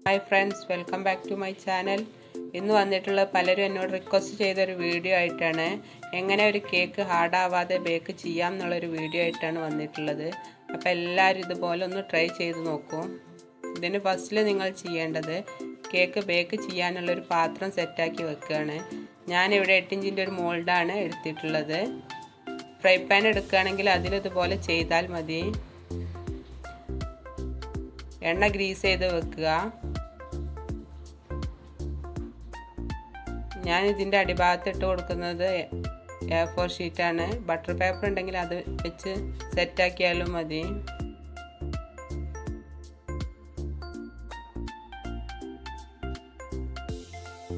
Hi friends, welcome back to my channel. ഇന്ന് വന്നിട്ടുള്ള പലരും എന്നോട് റിക്വസ്റ്റ് ചെയ്തൊരു വീഡിയോ ആയിട്ടാണ് എങ്ങനെ ഒരു കേക്ക് ഹാർഡാവാതെ ബേക്ക് ചെയ്യാം എന്നുള്ളൊരു വീഡിയോ ആയിട്ടാണ് വന്നിട്ടുള്ളത്. അപ്പോൾ എല്ലാവരും ഇതുപോലെ ഒന്ന് ട്രൈ ചെയ്ത് നോക്കൂ. ഇതിന് ഫസ്റ്റിൽ നിങ്ങൾ ചെയ്യേണ്ടത് കേക്ക് ബേക്ക് ചെയ്യാനുള്ളൊരു പാത്രം സെറ്റാക്കി വെക്കുകയാണ്. ഞാനിവിടെ 8 ഇഞ്ചിൻ്റെ ഒരു മോൾഡാണ് എടുത്തിട്ടുള്ളത്. ഫ്രൈ പാൻ എടുക്കുകയാണെങ്കിൽ അതിലിതുപോലെ ചെയ്താൽ മതി. എണ്ണ ഗ്രീസ് ചെയ്ത് വെക്കുക. ഞാൻ ഇതിൻ്റെ അടിഭാഗത്ത് ഇട്ട് കൊടുക്കുന്നത് A4 ഷീറ്റാണ്. ബട്ടർ പേപ്പർ ഉണ്ടെങ്കിൽ അത് വെച്ച് സെറ്റാക്കിയാലും മതി.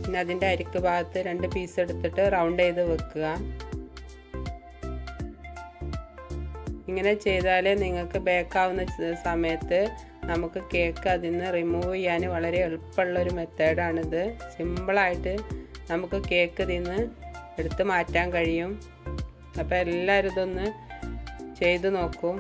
പിന്നെ അതിൻ്റെ അരിക്ക് ഭാഗത്ത് 2 പീസ് എടുത്തിട്ട് റൗണ്ട് ചെയ്ത് വെക്കുക. ഇങ്ങനെ ചെയ്താൽ നിങ്ങൾക്ക് ബേക്കാവുന്ന സമയത്ത് നമുക്ക് കേക്ക് അതിൽ നിന്ന് റിമൂവ് ചെയ്യാൻ വളരെ എളുപ്പമുള്ളൊരു മെത്തേഡാണിത്. സിമ്പിളായിട്ട് നമുക്ക് കേക്ക് ഇതിൽ നിന്ന് എടുത്ത് മാറ്റാൻ കഴിയും. അപ്പോൾ എല്ലാവരും ഇതൊന്ന് ചെയ്ത് നോക്കൂ.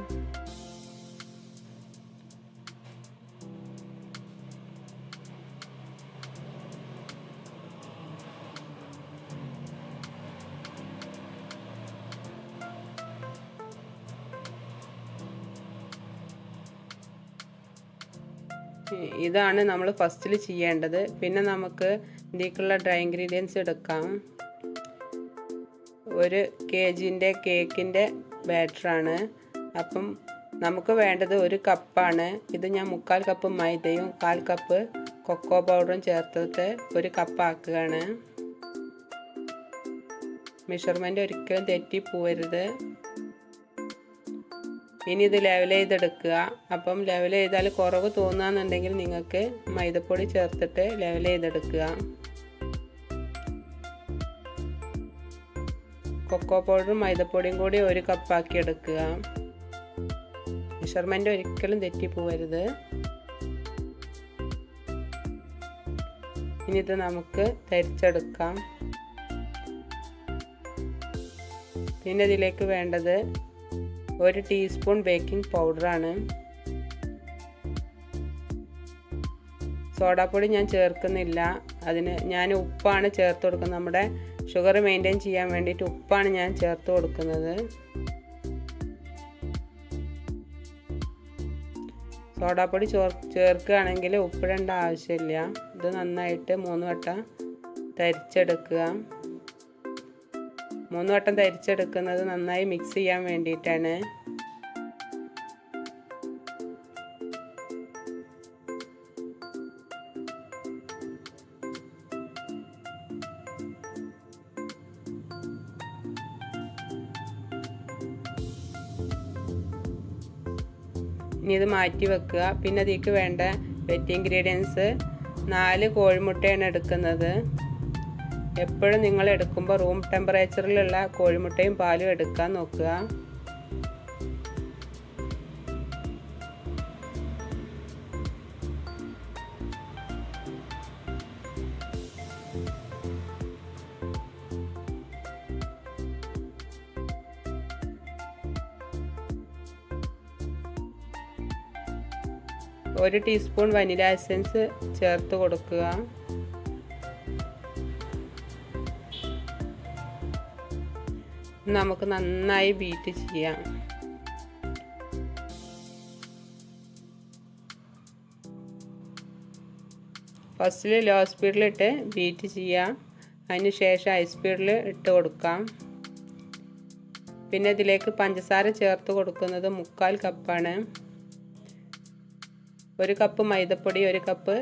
ഇതാണ് നമ്മൾ ഫസ്റ്റിൽ ചെയ്യേണ്ടത്. പിന്നെ നമുക്ക് ഇതിലേക്കുള്ള ഡ്രൈ ഇൻഗ്രീഡിയൻസ് എടുക്കാം. 1 kgൻ്റെ കേക്കിൻ്റെ ബാറ്ററാണ്. അപ്പം നമുക്ക് വേണ്ടത് 1 കപ്പാണ്. ഇത് ഞാൻ 3/4 കപ്പ് മൈദയും 1/4 കപ്പ് കൊക്കോ പൗഡറും ചേർത്തിട്ട് 1 കപ്പ് ആക്കുകയാണ്. മെഷർമെൻറ്റ് ഒരിക്കലും തെറ്റിപ്പോവരുത്. ഇനി ഇത് ലെവൽ ചെയ്തെടുക്കുക. അപ്പം ലെവൽ ചെയ്താൽ കുറവ് തോന്നുകയെന്നുണ്ടെങ്കിൽ നിങ്ങൾക്ക് മൈദപ്പൊടി ചേർത്തിട്ട് ലെവൽ ചെയ്തെടുക്കുക. കൊക്കോ പൗഡറും മൈദപ്പൊടിയും കൂടി 1 കപ്പാക്കി എടുക്കുക. മെഷർമെൻറ്റ് ഒരിക്കലും തെറ്റിപ്പോവരുത്. ഇനി ഇത് നമുക്ക് തരിച്ചെടുക്കാം. പിന്നെ ഇതിലേക്ക് വേണ്ടത് 1 ടീസ്പൂൺ ബേക്കിംഗ് പൗഡറാണ്. സോഡാപ്പൊടി ഞാൻ ചേർക്കുന്നില്ല. അതിന് ഞാൻ ഉപ്പാണ് ചേർത്ത് കൊടുക്കുന്നത്. നമ്മുടെ ഷുഗർ മെയിൻറ്റെയിൻ ചെയ്യാൻ വേണ്ടിയിട്ട് ഉപ്പാണ് ഞാൻ ചേർത്ത് കൊടുക്കുന്നത്. സോഡാപ്പൊടി ചേർക്കുകയാണെങ്കിൽ ഉപ്പിടേണ്ട ആവശ്യമില്ല. ഇത് നന്നായിട്ട് 3 വട്ടം തരിച്ചെടുക്കുക. 3 വട്ടം തരിച്ചെടുക്കുന്നത് നന്നായി മിക്സ് ചെയ്യാൻ വേണ്ടിയിട്ടാണ്. ഇനി ഇത് മാറ്റി വെക്കുക. പിന്നെ അതിലേക്ക് വേണ്ട വെറ്റ് ഇൻഗ്രീഡിയൻസ് 4 കോഴിമുട്ടയാണ് എടുക്കുന്നത്. എപ്പോഴും നിങ്ങൾ എടുക്കുമ്പോൾ റൂം ടെമ്പറേച്ചറിലുള്ള കോഴിമുട്ടയും പാലും എടുക്കാൻ നോക്കുക. ഒരു ടീസ്പൂൺ വനില എസൻസ് ചേർത്ത് കൊടുക്കുക. നമുക്ക് നന്നായി ബീറ്റ് ചെയ്യാം. ഫസ്റ്റിൽ ലോ സ്പീഡിലിട്ട് ബീറ്റ് ചെയ്യാം. അതിന് ശേഷം ഹൈ സ്പീഡിൽ ഇട്ട് കൊടുക്കാം. പിന്നെ ഇതിലേക്ക് പഞ്ചസാര ചേർത്ത് കൊടുക്കുന്നത് 3/4 കപ്പാണ്. 1 കപ്പ് മൈദപ്പൊടി 1 കപ്പ്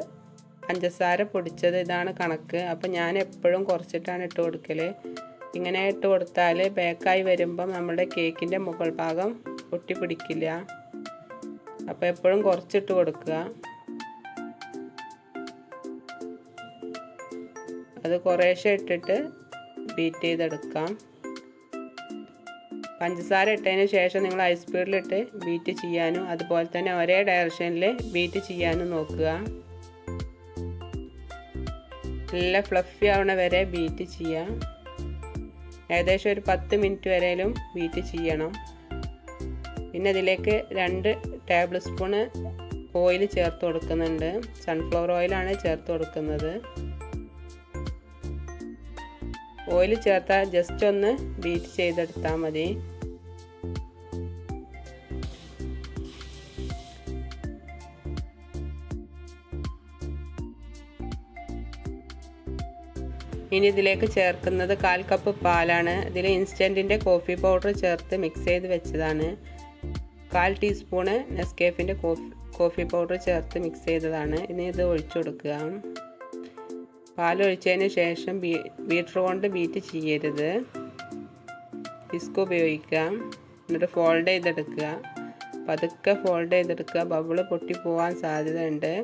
പഞ്ചസാര പൊടിച്ചത്, ഇതാണ് കണക്ക്. അപ്പം ഞാൻ എപ്പോഴും കുറച്ചിട്ടാണ് ഇട്ട് കൊടുക്കൽ. ഇങ്ങനെ ഇട്ട് കൊടുത്താൽ ബേക്കായി വരുമ്പം നമ്മുടെ കേക്കിൻ്റെ മുകൾ ഭാഗം ഒട്ടിപ്പിടിക്കില്ല. അപ്പോൾ എപ്പോഴും കുറച്ചിട്ട് കൊടുക്കുക. അത് കുറേശ്ശെ ഇട്ടിട്ട് ബീറ്റ് ചെയ്തെടുക്കാം. പഞ്ചസാര ഇട്ടതിന് ശേഷം നിങ്ങൾ ഹൈ സ്പീഡിലിട്ട് ബീറ്റ് ചെയ്യാനും അതുപോലെ തന്നെ ഒരേ ഡയറക്ഷനിൽ ബീറ്റ് ചെയ്യാനും നോക്കുക. നല്ല ഫ്ലഫി ആവണ വരെ ബീറ്റ് ചെയ്യാം. ഏകദേശം ഒരു 10 മിനിറ്റ് വരെയും ബീറ്റ് ചെയ്യണം. പിന്നെ ഇതിലേക്ക് 2 ടേബിൾ സ്പൂണ് ഓയിൽ ചേർത്ത് കൊടുക്കുന്നുണ്ട്. സൺഫ്ലവർ ഓയിലാണ് ചേർത്ത് കൊടുക്കുന്നത്. ഓയിൽ ചേർത്താൽ ജസ്റ്റ് ഒന്ന് ബീറ്റ് ചെയ്തെടുത്താൽ മതി. ഇനി ഇതിലേക്ക് ചേർക്കുന്നത് 1/4 കപ്പ് പാലാണ്. ഇതിൽ ഇൻസ്റ്റൻറ്റിൻ്റെ കോഫി പൗഡർ ചേർത്ത് മിക്സ് ചെയ്ത് വെച്ചതാണ്. 1/4 ടീസ്പൂണ് നെസ്കേഫിൻ്റെ കോഫി പൗഡർ ചേർത്ത് മിക്സ് ചെയ്തതാണ്. ഇനി ഇത് ഒഴിച്ചു കൊടുക്കുക. പാലൊഴിച്ചതിന് ശേഷം ബീറ്റർ കൊണ്ട് ബീറ്റ് ചെയ്യരുത്. വിസ്ക് ഉപയോഗിക്കുക. എന്നിട്ട് ഫോൾഡ് ചെയ്തെടുക്കുക. പതുക്കെ ഫോൾഡ് ചെയ്തെടുക്കുക. ബബിള് പൊട്ടി പോകാൻ സാധ്യതയുണ്ട്.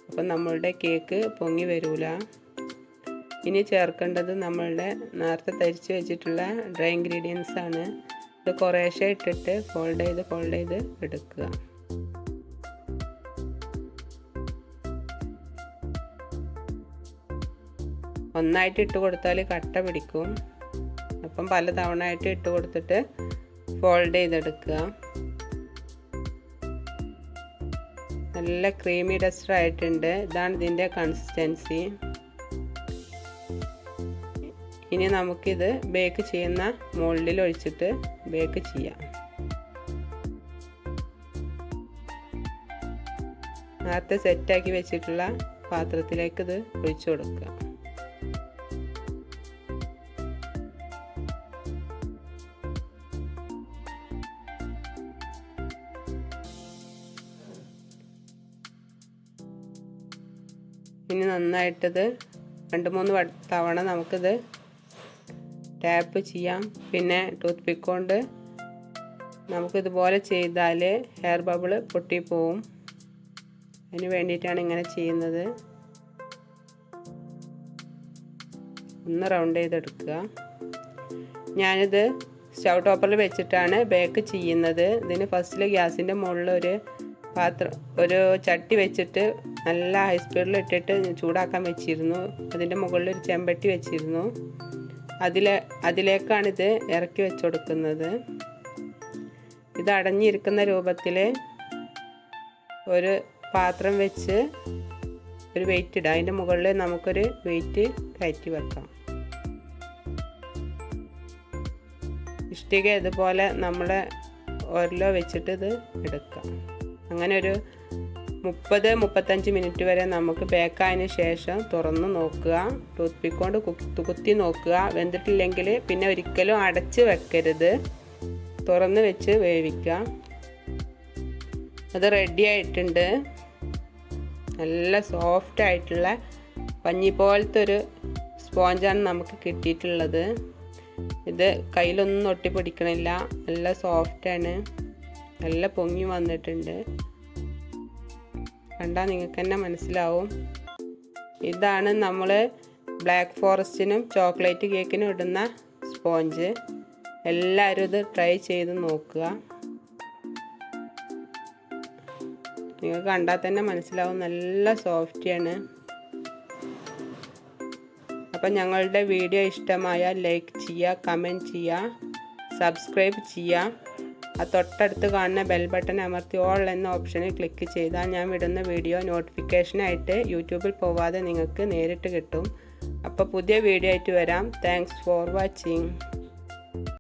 അപ്പം നമ്മളുടെ കേക്ക് പൊങ്ങി വരില്ല. ഇനി ചേർക്കേണ്ടത് നമ്മളുടെ നേരത്തെ തരിച്ച് വെച്ചിട്ടുള്ള ഡ്രൈ ഇൻഗ്രീഡിയൻസ് ആണ്. ഇത് കുറേശ്ശെ ഇട്ടിട്ട് ഫോൾഡ് ചെയ്ത് എടുക്കുക. ഒന്നായിട്ട് ഇട്ട് കൊടുത്താൽ കട്ട പിടിക്കും. അപ്പം പല തവണ ആയിട്ട് ഇട്ട് കൊടുത്തിട്ട് ഫോൾഡ് ചെയ്തെടുക്കുക. നല്ല ക്രീമി ഡസ്റ്റർ ആയിട്ടുണ്ട്. ഇതാണ് ഇതിൻ്റെ കൺസിസ്റ്റൻസി. ഇനി നമുക്കിത് ബേക്ക് ചെയ്യുന്ന മോൾഡിൽ ഒഴിച്ചിട്ട് ബേക്ക് ചെയ്യാം. നേരത്തെ സെറ്റാക്കി വെച്ചിട്ടുള്ള പാത്രത്തിലേക്ക് ഇത് ഒഴിച്ചു കൊടുക്കുക. ഇനി നന്നായിട്ടത് 2-3 തവണ നമുക്കിത് ടാപ്പ് ചെയ്യാം. പിന്നെ ടൂത്ത് പിക്ക് കൊണ്ട് നമുക്കിതുപോലെ ചെയ്താൽ ഹെയർ ബബിൾ പൊട്ടിപ്പോവും. അതിന് വേണ്ടിയിട്ടാണ് ഇങ്ങനെ ചെയ്യുന്നത്. ഒന്ന് റൗണ്ട് ചെയ്തെടുക്കുക. ഞാനിത് സ്റ്റൗ ടോപ്പറിൽ വെച്ചിട്ടാണ് ബേക്ക് ചെയ്യുന്നത്. ഇതിന് ഫസ്റ്റിൽ ഗ്യാസിൻ്റെ മുകളിൽ ഒരു ചട്ടി വെച്ചിട്ട് നല്ല ഹൈ സ്പീഡിൽ ഇട്ടിട്ട് ചൂടാക്കാൻ വെച്ചിരുന്നു. അതിൻ്റെ മുകളിൽ ഒരു ചെമ്പട്ടി വെച്ചിരുന്നു. അതിലേക്കാണിത് ഇറക്കി വെച്ച് കൊടുക്കുന്നത്. ഇത് അടഞ്ഞിരിക്കുന്ന രൂപത്തിൽ ഒരു പാത്രം വെച്ച് ഒരു വെയിറ്റ് ഇടാം. അതിൻ്റെ മുകളിൽ നമുക്കൊരു വെയിറ്റ് കയറ്റി വെക്കാം. ഇഷ്ടിക ഇതുപോലെ നമ്മൾ ഓരോ വെച്ചിട്ട് ഇത് എടുക്കാം. അങ്ങനെ ഒരു 30-35 മിനിറ്റ് വരെ നമുക്ക് ബേക്കായതിന് ശേഷം തുറന്ന് നോക്കുക. ടൂത്ത് പിക്ക് കൊണ്ട് കുത്തി നോക്കുക. വെന്തിട്ടില്ലെങ്കിൽ പിന്നെ ഒരിക്കലും അടച്ച് വെക്കരുത്. തുറന്ന് വെച്ച് വേവിക്കുക. അത് റെഡി ആയിട്ടുണ്ട്. നല്ല സോഫ്റ്റ് ആയിട്ടുള്ള പഞ്ഞി പോലത്തെ ഒരു സ്പോഞ്ചാണ് നമുക്ക് കിട്ടിയിട്ടുള്ളത്. ഇത് കയ്യിലൊന്നും ഒട്ടിപ്പിടിക്കണില്ല. നല്ല സോഫ്റ്റാണ്. നല്ല പൊങ്ങി വന്നിട്ടുണ്ട്. കണ്ടാൽ നിങ്ങൾക്ക് തന്നെ മനസ്സിലാവും. ഇതാണ് നമ്മൾ ബ്ലാക്ക് ഫോറസ്റ്റിനും ചോക്ലേറ്റ് കേക്കിനും ഇടുന്ന സ്പോഞ്ച്. എല്ലാവരും ഇത് ട്രൈ ചെയ്ത് നോക്കുക. നിങ്ങൾക്ക് കണ്ടാൽ തന്നെ മനസ്സിലാവും. നല്ല സോഫ്റ്റാണ്. അപ്പം ഞങ്ങളുടെ വീഡിയോ ഇഷ്ടമായാൽ ലൈക്ക് ചെയ്യുക, കമൻറ്റ് ചെയ്യുക, സബ്സ്ക്രൈബ് ചെയ്യുക. ആ തൊട്ടടുത്ത് കാണുന്ന ബെൽ ബട്ടൺ അമർത്തി ഓൾ എന്ന ഓപ്ഷനിൽ ക്ലിക്ക് ചെയ്താൽ ഞാൻ വിടുന്ന വീഡിയോ നോട്ടിഫിക്കേഷനായിട്ട് യൂട്യൂബിൽ പോവാതെ നിങ്ങൾക്ക് നേരിട്ട് കിട്ടും. അപ്പോൾ പുതിയ വീഡിയോ ആയിട്ട് വരാം. Thanks for watching.